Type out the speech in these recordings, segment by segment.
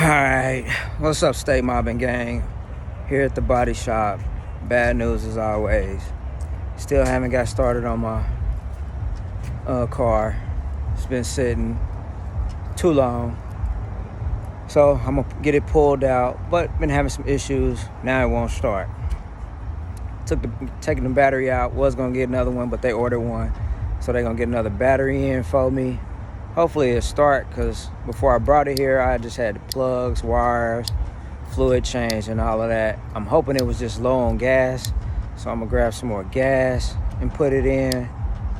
Alright, what's up, STAYMOBBIN gang? Here at the body shop. Bad news as always. Still haven't got started on my car. It's been sitting too long. So I'm gonna get it pulled out, but been having some issues. Now it won't start. Taking the battery out, was gonna get another one, but they ordered one. So they're gonna get another battery in for me. Hopefully it'll start, because before I brought it here, I just had the plugs, wires, fluid change, and all of that. I'm hoping it was just low on gas, so I'm gonna grab some more gas and put it in.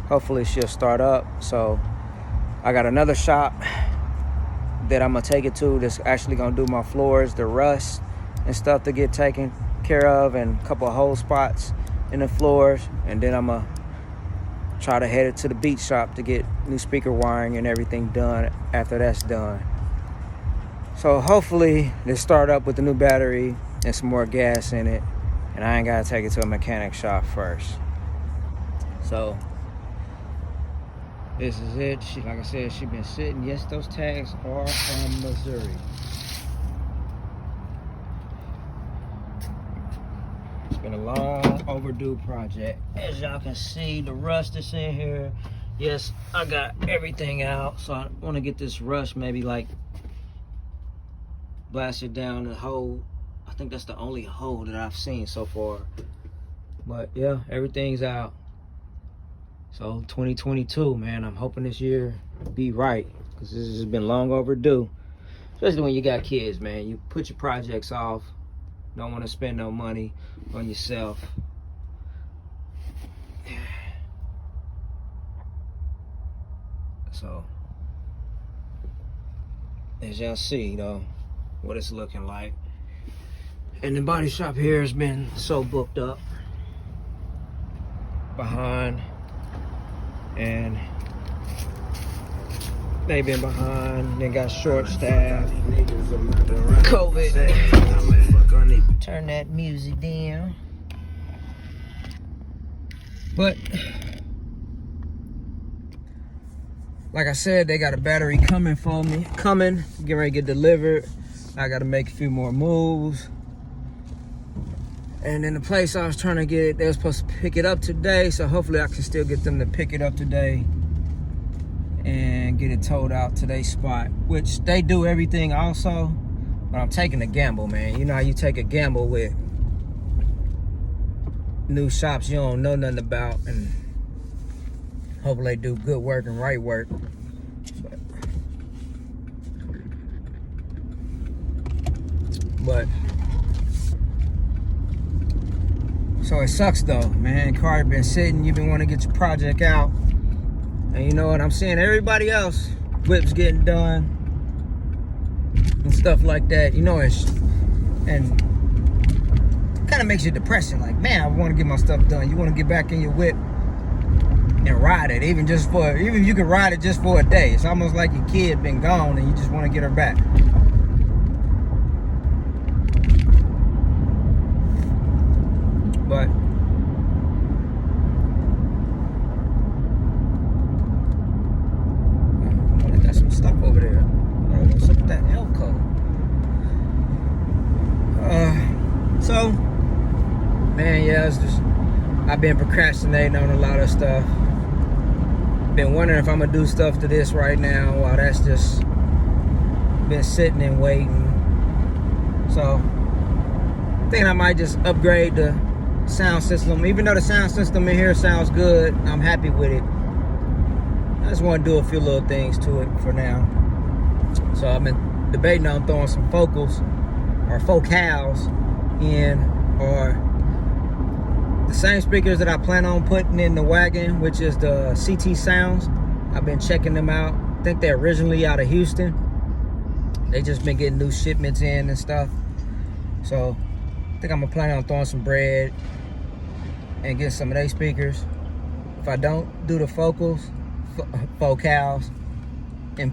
Hopefully she'll start up. So I got another shop that I'm gonna take it to that's actually gonna do my floors, the rust and stuff to get taken care of, and a couple of hole spots in the floors. And then I'm gonna try to head it to the beach shop to get new speaker wiring and everything done after that's done. So hopefully they start up with the new battery and some more gas in it, and I ain't gotta take it to a mechanic shop first. So this is it. Like I said, she been sitting. Yes, those tags are from Missouri. It's been a long overdue project. As y'all can see, the rust is in here. Yes, I got everything out, so I want to get this rust maybe like blasted down the hole. I think that's the only hole that I've seen so far. But yeah, everything's out. So 2022, man, I'm hoping this year be right, because this has been long overdue. Especially when you got kids, man. You put your projects off. Don't want to spend no money on yourself. So, as y'all see, though, what it's looking like. And the body shop here has been so booked up behind, and they've been behind. They got short staff. COVID. Turn that music down. But like I said, they got a battery coming for me. Getting ready to get delivered. I got to make a few more moves. And then the place I was trying to get, they were supposed to pick it up today, so hopefully I can still get them to pick it up today and get it towed out to their spot, which they do everything also, but I'm taking a gamble, man. You know how you take a gamble with new shops you don't know nothing about, and hopefully they do good work and right work. But so it sucks though, man. Car been sitting, you've been wanting to get your project out. And you know what, I'm seeing everybody else, whips getting done and stuff like that. You know, and kind of makes you depressing. Like, man, I want to get my stuff done. You want to get back in your whip and ride it, even if you can ride it just for a day. It's almost like your kid been gone and you just want to get her back. But I got some stuff over there. What's up with that L code? So, man, yeah, it's just, I've been procrastinating on a lot of stuff. Been wondering if I'm gonna do stuff to this right now while that's just been sitting and waiting. So, I think I might just upgrade the sound system. Even though the sound system in here sounds good, I'm happy with it. I just want to do a few little things to it for now. So I've been debating on throwing some focals or focals in, or the same speakers that I plan on putting in the wagon, which is the CT Sounds. I've been checking them out. I think they're originally out of Houston. They just been getting new shipments in and stuff. So I think I'm gonna plan on throwing some bread and get some of those speakers. If I don't do the focals and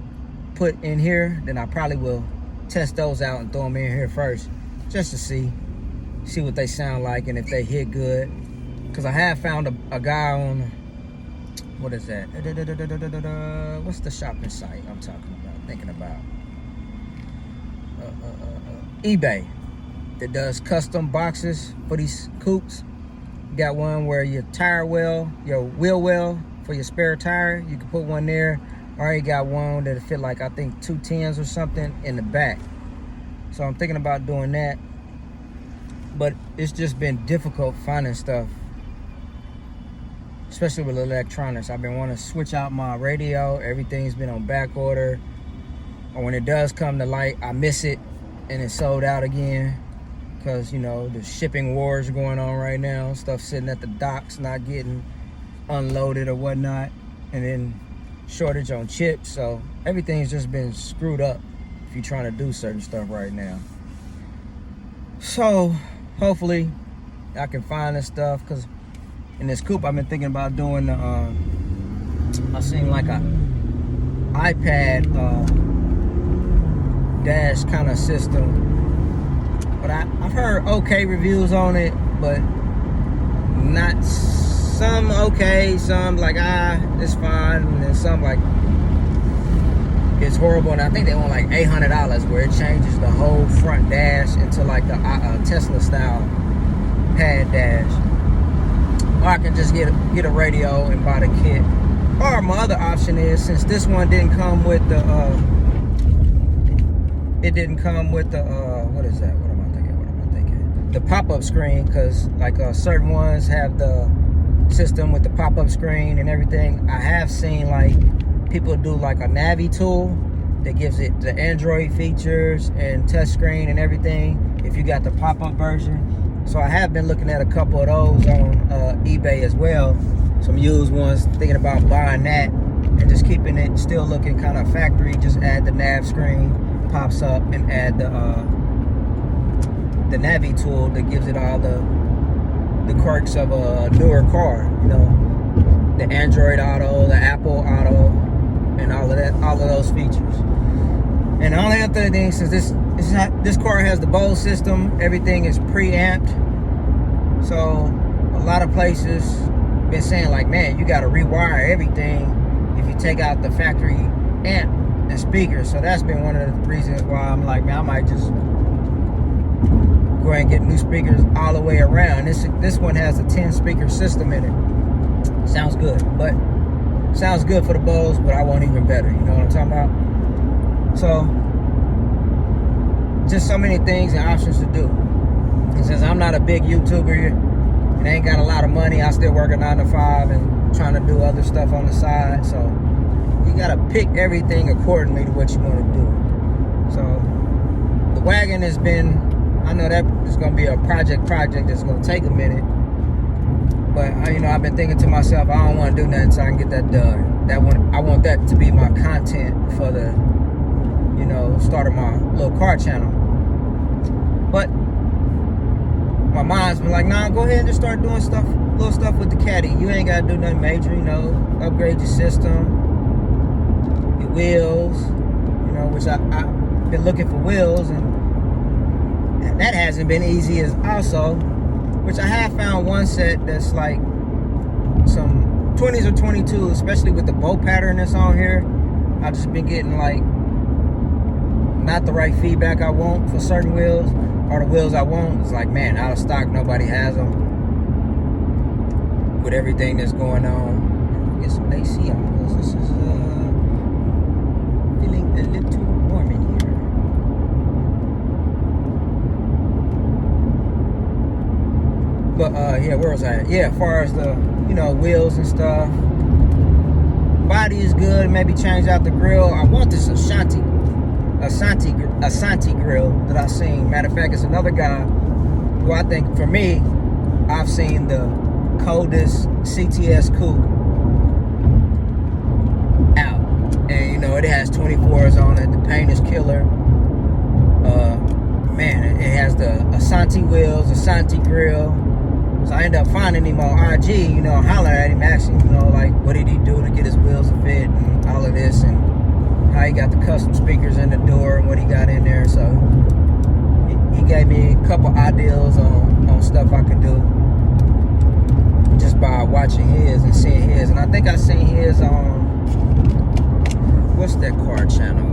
put in here, then I probably will test those out and throw them in here first, just to see what they sound like and if they hit good. Because I have found a guy on, what is that? What's the shopping site I'm talking about, thinking about? eBay that does custom boxes for these coupes. Got one where your tire well, your wheel well for your spare tire, you can put one there. I already got one that'll fit like I think 210s or something in the back. So I'm thinking about doing that. But it's just been difficult finding stuff, especially with electronics. I've been wanting to switch out my radio. Everything's been on back order. Or when it does come to light, I miss it and it's sold out again. Because, you know, the shipping wars going on right now. Stuff sitting at the docks, not getting unloaded or whatnot. And then shortage on chips. So everything's just been screwed up if you're trying to do certain stuff right now. So hopefully I can find this stuff. Because in this coupe, I've been thinking about doing the, I seen like a iPad dash kind of system. But I've heard okay reviews on it, but not some okay, some like it's fine, and then some like it's horrible. And I think they want like $800 where it changes the whole front dash into like the Tesla style pad dash. Or I can just get a radio and buy the kit. Or my other option is, since this one didn't come with the what is that? The pop-up screen, because like certain ones have the system with the pop-up screen and everything. I have seen like people do like a Navi tool that gives it the Android features and touch screen and everything if you got the pop-up version. So I have been looking at a couple of those on eBay as well, some used ones, thinking about buying that and just keeping it still looking kind of factory. Just add the nav screen, pops up, and add the Navi tool that gives it all the quirks of a newer car, you know, the Android Auto, the Apple Auto, and all of those features. And the only other thing, since this car has the Bose system, everything is preamped. So a lot of places been saying like, man, you got to rewire everything if you take out the factory amp and speakers. So that's been one of the reasons why I'm like, man, I might just go ahead and get new speakers all the way around. This one has a 10 speaker system in it. Sounds good, but sounds good for the Bose, but I want even better. You know what I'm talking about? So just so many things and options to do. And since I'm not a big YouTuber and ain't got a lot of money, I still work a 9 to 5 and trying to do other stuff on the side. So you gotta pick everything accordingly to what you want to do. So the wagon has been, I know that is going to be a project that's going to take a minute. But, you know, I've been thinking to myself, I don't want to do nothing until I can get that done. I want that to be my content for the, you know, start of my little car channel. But my mind's been like, nah, go ahead and just start doing little stuff with the Caddy. You ain't got to do nothing major, you know, upgrade your system, your wheels, you know, which I've been looking for wheels, and that hasn't been easy as also, which I have found one set that's like some 20s or 22s, especially with the bow pattern that's on here. I've just been getting like not the right feedback I want for certain wheels, or the wheels I want, it's like, man, out of stock, nobody has them. With everything that's going on, get some AC on, because this is feeling a little warm in here. But yeah, where was I at? Yeah, as far as the, you know, wheels and stuff, body is good. Maybe change out the grill. I want this Ashanti grill that I seen. Matter of fact, it's another guy who I think, for me, I've seen the coldest CTS coupe out, and you know, it has 24s on it. The paint is killer. Man, it has the Ashanti wheels, Ashanti grill. So I ended up finding him on IG, you know, hollering at him, asking, you know, like, what did he do to get his wheels to fit and all of this, and how he got the custom speakers in the door and what he got in there. So he gave me a couple ideas on stuff I could do just by watching his and seeing his. And I think I seen his on, what's that car channel?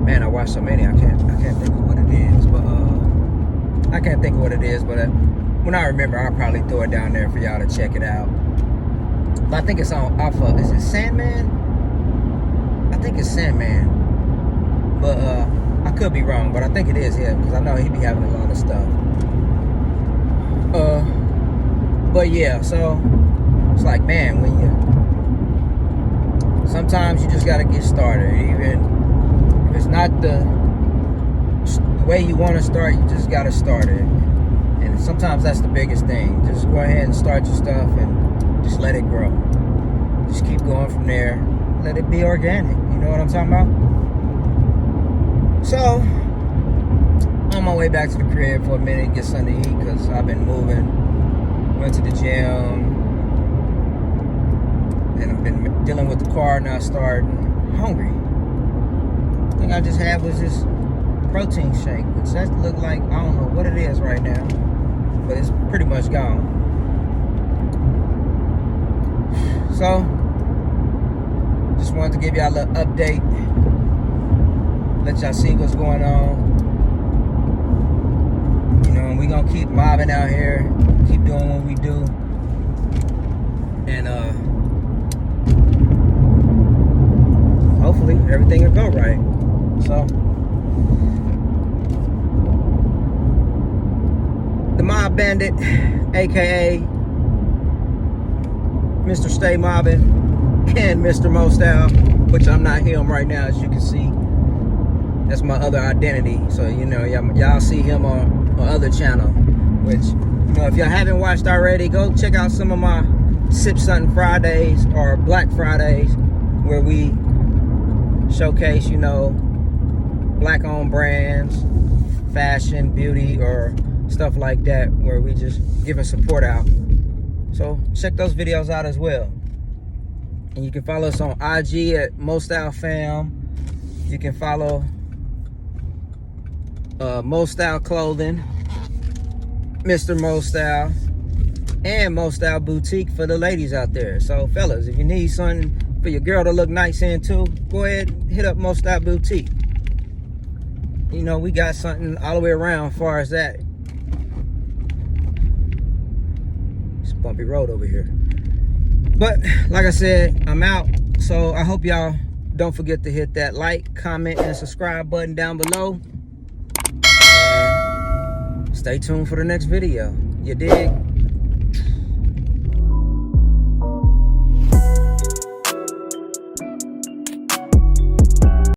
Man, I watched so many. I can't think of what it is, but I can't think of what it is. But when I remember, I'll probably throw it down there for y'all to check it out. But I think it's on off of, is it Sandman? I think it's Sandman. But I could be wrong, but I think it is him because I know he be having a lot of stuff. But yeah, so it's like, man, when sometimes you just gotta get started. Even if it's not the way you want to start, you just gotta start it. And sometimes that's the biggest thing. Just go ahead and start your stuff and just let it grow. Just keep going from there. Let it be organic. You know what I'm talking about? So, on my way back to the crib for a minute, get something to eat because I've been moving. Went to the gym. Then I've been dealing with the car, now starting hungry. The thing I just had was this protein shake, which that look like, I don't know what it is right now, but it's pretty much gone. So, just wanted to give y'all a little update. Let y'all see what's going on. You know, we gonna keep mobbing out here, keep doing what we do, and hopefully everything will go right. So, the Mob Bandit, aka Mr. Stay Mobbin, and Mr. Mo Style, which I'm not him right now, as you can see. That's my other identity. So, you know, y'all see him on other channel, which, you know, if y'all haven't watched already, go check out some of my Sip Something Fridays or Black Fridays, where we showcase, you know, black owned brands, fashion, beauty, or stuff like that, where we just giving support out. So check those videos out as well. And you can follow us on IG at MoStyleFam. You can follow Mo Style Clothing, Mr. Mo Style, and Mo Style Boutique for the ladies out there. So fellas, if you need something for your girl to look nice in too, go ahead and hit up Mo Style Boutique. You know, we got something all the way around as far as that. It's a bumpy road over here. But like I said, I'm out. So I hope y'all don't forget to hit that like, comment, and subscribe button down below. And stay tuned for the next video. You dig?